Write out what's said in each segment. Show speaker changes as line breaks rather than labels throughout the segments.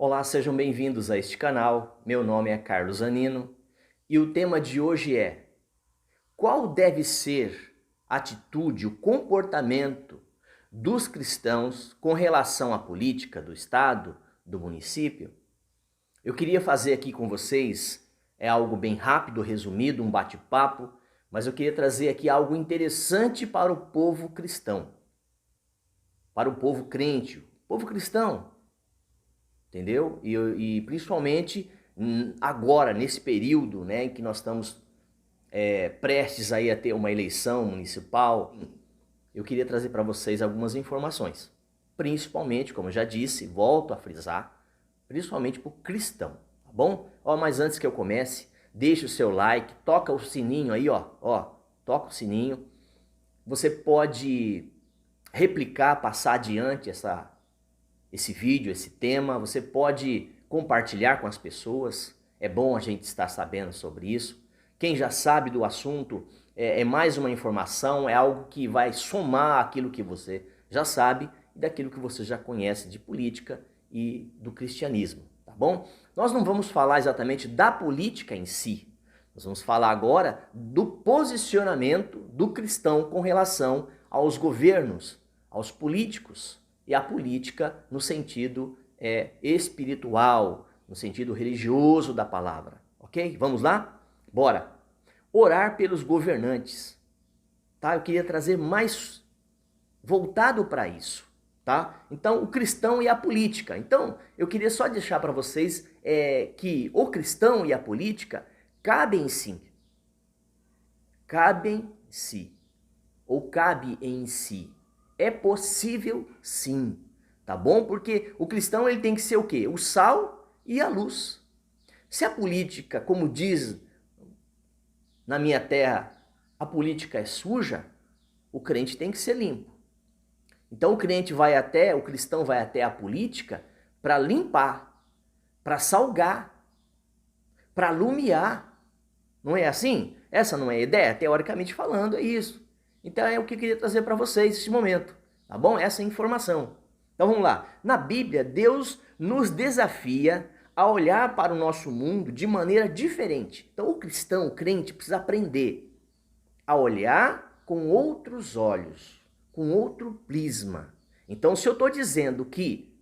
Olá, sejam bem-vindos a este canal. Meu nome é Carlos Zanino e o tema de hoje é: qual deve ser a atitude, o comportamento dos cristãos com relação à política do Estado, do município? Eu queria fazer aqui com vocês, algo bem rápido, resumido, um bate-papo, mas eu queria trazer aqui algo interessante para o povo cristão, para o povo crente, o povo cristão. Entendeu? E principalmente agora, nesse período, né, em que nós estamos prestes aí a ter uma eleição municipal, eu queria trazer para vocês algumas informações. Principalmente, como eu já disse, volto a frisar, principalmente para o cristão, tá bom? Mas antes que eu comece, deixe o seu like, toca o sininho aí, toca o sininho. Você pode replicar, passar adiante esse vídeo, esse tema, você pode compartilhar com as pessoas, é bom a gente estar sabendo sobre isso. Quem já sabe do assunto, é mais uma informação, é algo que vai somar aquilo que você já sabe e daquilo que você já conhece de política e do cristianismo, tá bom? Nós não vamos falar exatamente da política em si, nós vamos falar agora do posicionamento do cristão com relação aos governos, aos políticos, e a política no sentido espiritual, no sentido religioso da palavra, ok? Vamos lá? Bora! Orar pelos governantes, tá? Eu queria trazer mais voltado para isso, tá? Então, o cristão e a política. Então, eu queria só deixar para vocês que o cristão e a política cabem sim, ou cabe em si. É possível sim, tá bom? Porque o cristão ele tem que ser o quê? O sal e a luz. Se a política, como diz na minha terra, a política é suja, o crente tem que ser limpo. Então o cristão vai até a política para limpar, para salgar, para alumiar. Não é assim? Essa não é a ideia? Teoricamente falando, é isso. Então é o que eu queria trazer para vocês nesse momento, tá bom? Essa informação. Então vamos lá. Na Bíblia, Deus nos desafia a olhar para o nosso mundo de maneira diferente. Então o cristão, o crente, precisa aprender a olhar com outros olhos, com outro prisma. Então se eu estou dizendo que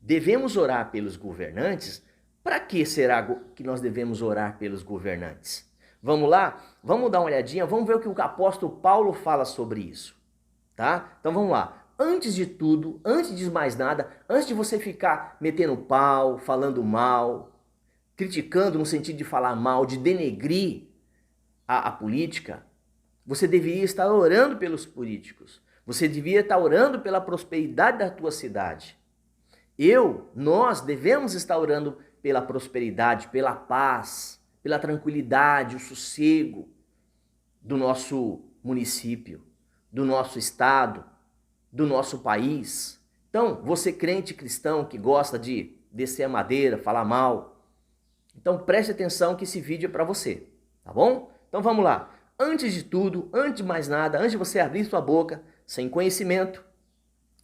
devemos orar pelos governantes, para que será que nós devemos orar pelos governantes? Vamos lá? Vamos dar uma olhadinha, vamos ver o que o apóstolo Paulo fala sobre isso, tá? Então vamos lá. Antes de tudo, antes de mais nada, antes de você ficar metendo pau, falando mal, criticando no sentido de falar mal, de denegrir a política, você deveria estar orando pelos políticos. Você deveria estar orando pela prosperidade da tua cidade. Nós devemos estar orando pela prosperidade, pela paz, pela tranquilidade, o sossego do nosso município, do nosso estado, do nosso país. Então, você crente cristão que gosta de descer a madeira, falar mal, então preste atenção que esse vídeo é para você, tá bom? Então vamos lá. Antes de tudo, antes de mais nada, antes de você abrir sua boca, sem conhecimento,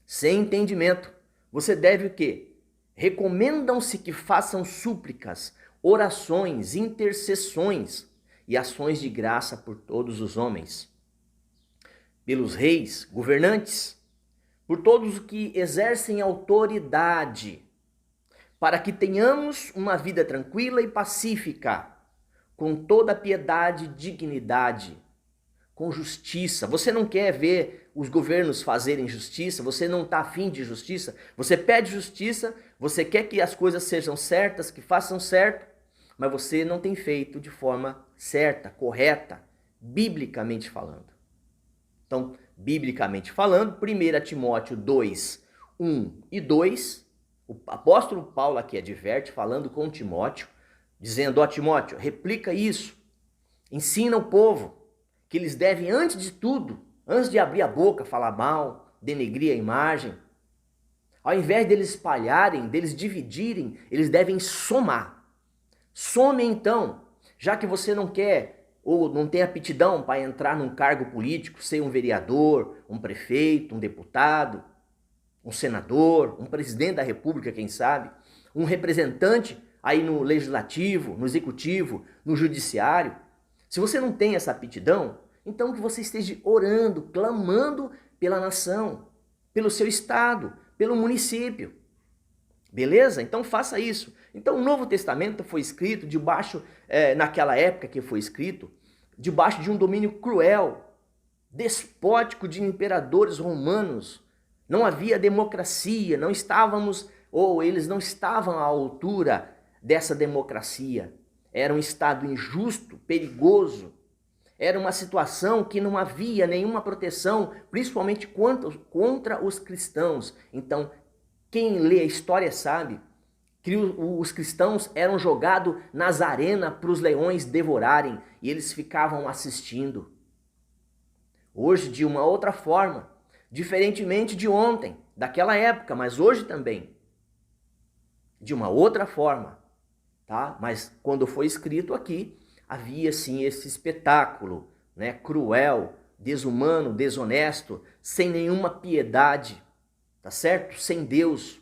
sem entendimento, você deve o quê? Recomendam-se que façam súplicas, orações, intercessões e ações de graça por todos os homens, pelos reis, governantes, por todos os que exercem autoridade, para que tenhamos uma vida tranquila e pacífica, com toda piedade e dignidade, com justiça. Você não quer ver os governos fazerem justiça, você não está afim de justiça, você pede justiça, você quer que as coisas sejam certas, que façam certo, mas você não tem feito de forma certa, correta, biblicamente falando. Então, biblicamente falando, 1 Timóteo 2, 1 e 2, o apóstolo Paulo aqui adverte, falando com Timóteo, dizendo: ó Timóteo, replica isso, ensina o povo que eles devem, antes de tudo, antes de abrir a boca, falar mal, denegrir a imagem, ao invés deles espalharem, deles dividirem, eles devem somar. Some então, já que você não quer ou não tem aptidão para entrar num cargo político, ser um vereador, um prefeito, um deputado, um senador, um presidente da república, quem sabe. um representante aí no legislativo, no executivo, no judiciário, se você não tem essa aptidão, então que você esteja orando, clamando pela nação, pelo seu estado, pelo município. Beleza? Então faça isso. Então o Novo Testamento foi escrito debaixo, naquela época que foi escrito, debaixo de um domínio cruel, despótico de imperadores romanos. Não havia democracia, não estávamos, ou eles não estavam à altura dessa democracia. Era um estado injusto, perigoso. Era uma situação que não havia nenhuma proteção, principalmente contra os cristãos. Então, quem lê a história sabe que os cristãos eram jogados nas arenas para os leões devorarem e eles ficavam assistindo. Hoje, de uma outra forma, diferentemente de ontem, daquela época, mas hoje também, de uma outra forma, tá? Mas quando foi escrito aqui, havia sim esse espetáculo, né? Cruel, desumano, desonesto, sem nenhuma piedade, tá certo? Sem Deus,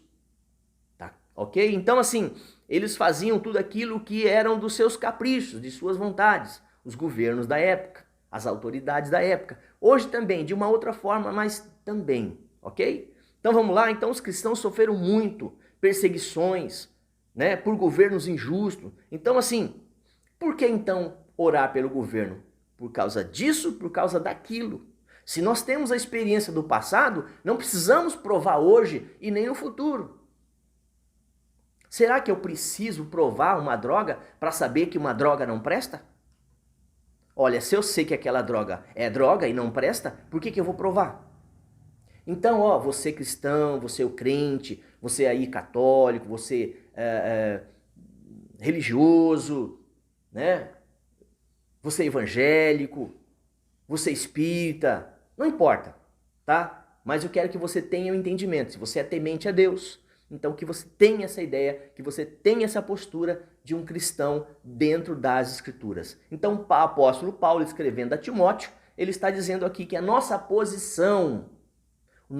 tá? Ok? Então assim, eles faziam tudo aquilo que eram dos seus caprichos, de suas vontades, os governos da época, as autoridades da época. Hoje também, de uma outra forma, mas também, ok? Então vamos lá, então os cristãos sofreram muito, perseguições, né, por governos injustos. Então assim, por que então orar pelo governo? Por causa disso, por causa daquilo. Se nós temos a experiência do passado, não precisamos provar hoje e nem no futuro. Será que eu preciso provar uma droga para saber que uma droga não presta? Olha, se eu sei que aquela droga é droga e não presta, por que eu vou provar? Então, ó, você cristão, você o crente, você aí católico, você religioso, né? Você evangélico, você espírita, não importa, tá? Mas eu quero que você tenha o entendimento, se você é temente a Deus, então que você tenha essa ideia, que você tenha essa postura de um cristão dentro das Escrituras. Então o apóstolo Paulo, escrevendo a Timóteo, ele está dizendo aqui que a nossa posição, o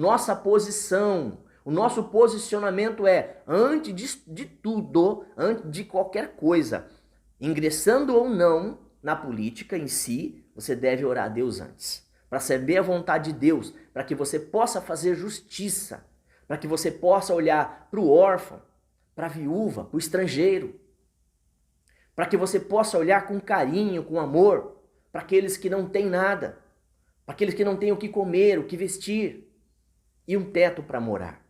nosso posicionamento é, antes de tudo, antes de qualquer coisa, ingressando ou não na política em si, você deve orar a Deus antes, para saber a vontade de Deus, para que você possa fazer justiça, para que você possa olhar para o órfão, para a viúva, para o estrangeiro, para que você possa olhar com carinho, com amor, para aqueles que não têm nada, para aqueles que não têm o que comer, o que vestir e um teto para morar.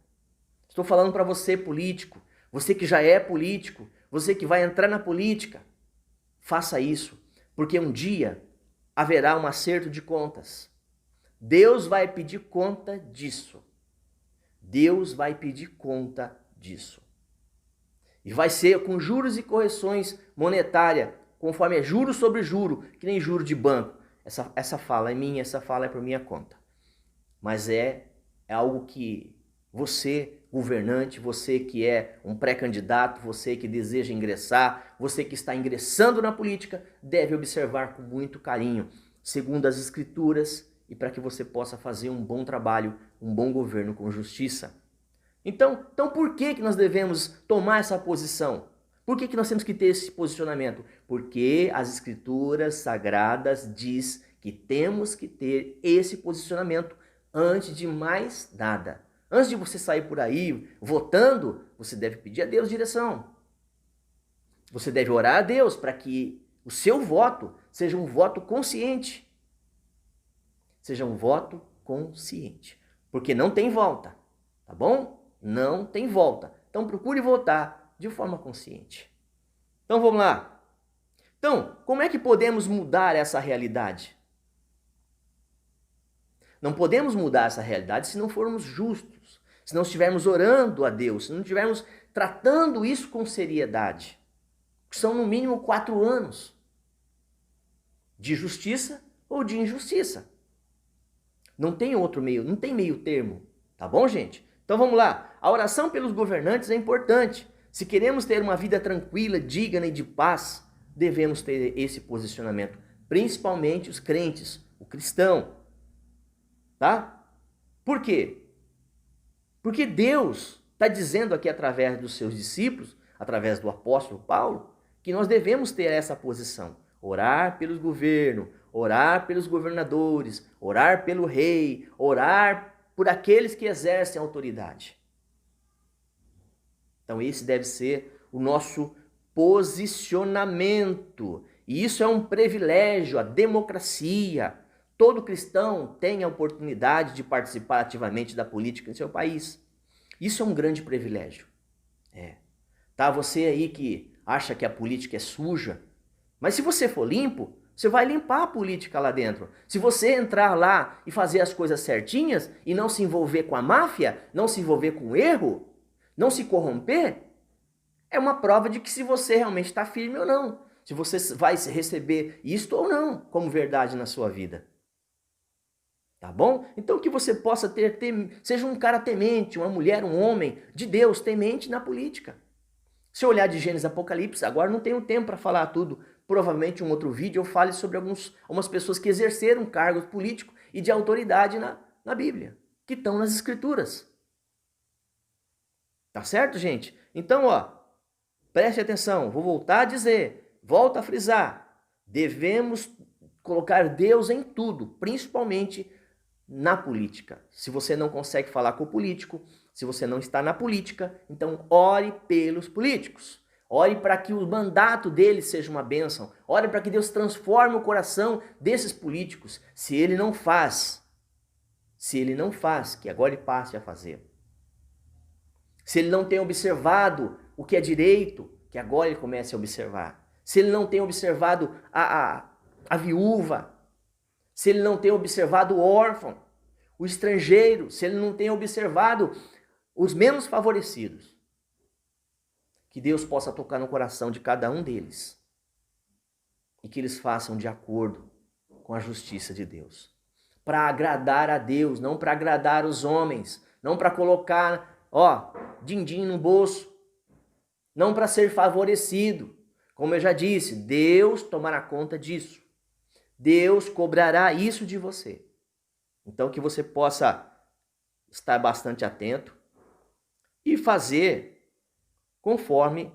Estou falando para você, político, você que já é político, você que vai entrar na política, faça isso, porque um dia haverá um acerto de contas. Deus vai pedir conta disso. Deus vai pedir conta disso. E vai ser com juros e correções monetárias, conforme é juro sobre juro, que nem juro de banco. Essa fala é minha, essa fala é por minha conta. Mas é algo que você, governante, você que é um pré-candidato, você que deseja ingressar, você que está ingressando na política, deve observar com muito carinho, segundo as Escrituras, e para que você possa fazer um bom trabalho, um bom governo com justiça. Então por que nós devemos tomar essa posição? Por que nós temos que ter esse posicionamento? Porque as Escrituras Sagradas diz que temos que ter esse posicionamento antes de mais nada. Antes de você sair por aí votando, você deve pedir a Deus direção. Você deve orar a Deus para que o seu voto seja um voto consciente. Seja um voto consciente. Porque não tem volta, tá bom? Não tem volta. Então procure votar de forma consciente. Então vamos lá. Então, como é que podemos mudar essa realidade? Não podemos mudar essa realidade se não formos justos, se não estivermos orando a Deus, se não estivermos tratando isso com seriedade. São no mínimo 4 anos de justiça ou de injustiça. Não tem outro meio, não tem meio termo, tá bom, gente? Então vamos lá. A oração pelos governantes é importante. Se queremos ter uma vida tranquila, digna e de paz, devemos ter esse posicionamento, principalmente os crentes, o cristão. Tá? Por quê? Porque Deus está dizendo aqui através dos seus discípulos, através do apóstolo Paulo, que nós devemos ter essa posição. Orar pelos governos, orar pelos governadores, orar pelo rei, orar por aqueles que exercem autoridade. Então esse deve ser o nosso posicionamento. E isso é um privilégio, a democracia. Todo cristão tem a oportunidade de participar ativamente da política em seu país. Isso é um grande privilégio. Tá, você aí que acha que a política é suja, mas se você for limpo, você vai limpar a política lá dentro. Se você entrar lá e fazer as coisas certinhas e não se envolver com a máfia, não se envolver com o erro, não se corromper, é uma prova de que se você realmente está firme ou não. Se você vai receber isto ou não como verdade na sua vida. Tá bom? Então que você possa seja um cara temente, uma mulher, um homem de Deus temente na política. Se eu olhar de Gênesis Apocalipse, agora não tenho tempo para falar tudo. Provavelmente em um outro vídeo eu fale sobre algumas pessoas que exerceram cargos políticos e de autoridade na Bíblia, que estão nas Escrituras. Tá certo, gente? Então, preste atenção, vou voltar a dizer, volto a frisar, devemos colocar Deus em tudo, principalmente na política. Se você não consegue falar com o político, se você não está na política, então ore pelos políticos. Ore para que o mandato deles seja uma bênção. Ore para que Deus transforme o coração desses políticos. Se ele não faz, que agora ele passe a fazer. Se ele não tem observado o que é direito, que agora ele comece a observar. Se ele não tem observado a viúva, se ele não tem observado o órfão, o estrangeiro, se ele não tem observado os menos favorecidos. Que Deus possa tocar no coração de cada um deles e que eles façam de acordo com a justiça de Deus. Para agradar a Deus, não para agradar os homens, não para colocar, din-din no bolso, não para ser favorecido. Como eu já disse, Deus tomará conta disso. Deus cobrará isso de você. Então que você possa estar bastante atento e fazer conforme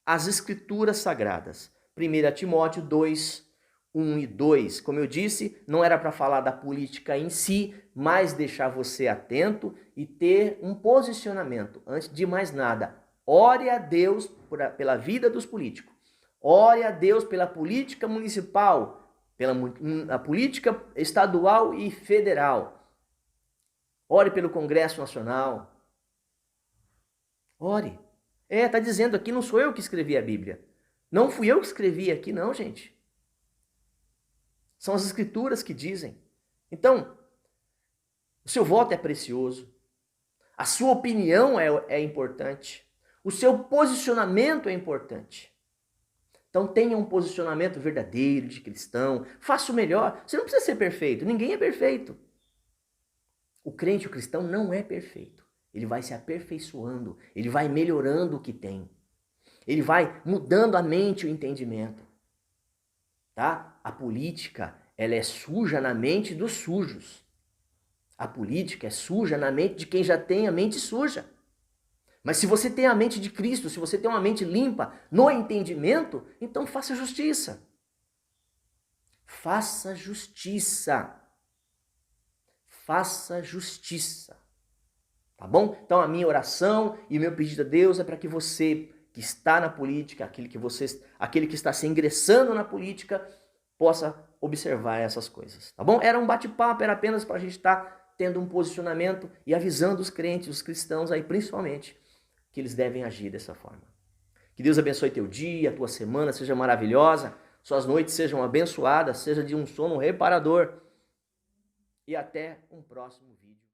as Escrituras Sagradas. 1 Timóteo 2, 1 e 2. Como eu disse, não era para falar da política em si, mas deixar você atento e ter um posicionamento. Antes de mais nada, ore a Deus pela vida dos políticos. Ore a Deus pela política municipal, pela política estadual e federal. Ore pelo Congresso Nacional. Ore. Tá dizendo aqui, não sou eu que escrevi a Bíblia. Não fui eu que escrevi aqui, não, gente. São as Escrituras que dizem. Então, o seu voto é precioso. A sua opinião é importante. O seu posicionamento é importante. Então tenha um posicionamento verdadeiro de cristão. Faça o melhor. Você não precisa ser perfeito. Ninguém é perfeito. O crente, o cristão, não é perfeito. Ele vai se aperfeiçoando, ele vai melhorando o que tem. Ele vai mudando a mente e o entendimento. Tá? A política, ela é suja na mente dos sujos. A política é suja na mente de quem já tem a mente suja. Mas se você tem a mente de Cristo, se você tem uma mente limpa no entendimento, então faça justiça. Faça justiça. Faça justiça. Tá bom? Então a minha oração e o meu pedido a Deus é para que você que está na política, aquele que está se ingressando na política, possa observar essas coisas. Tá bom? Era um bate-papo, era apenas para a gente estar tendo um posicionamento e avisando os crentes, os cristãos aí principalmente, que eles devem agir dessa forma. Que Deus abençoe teu dia, tua semana seja maravilhosa, suas noites sejam abençoadas, seja de um sono reparador. E até um próximo vídeo.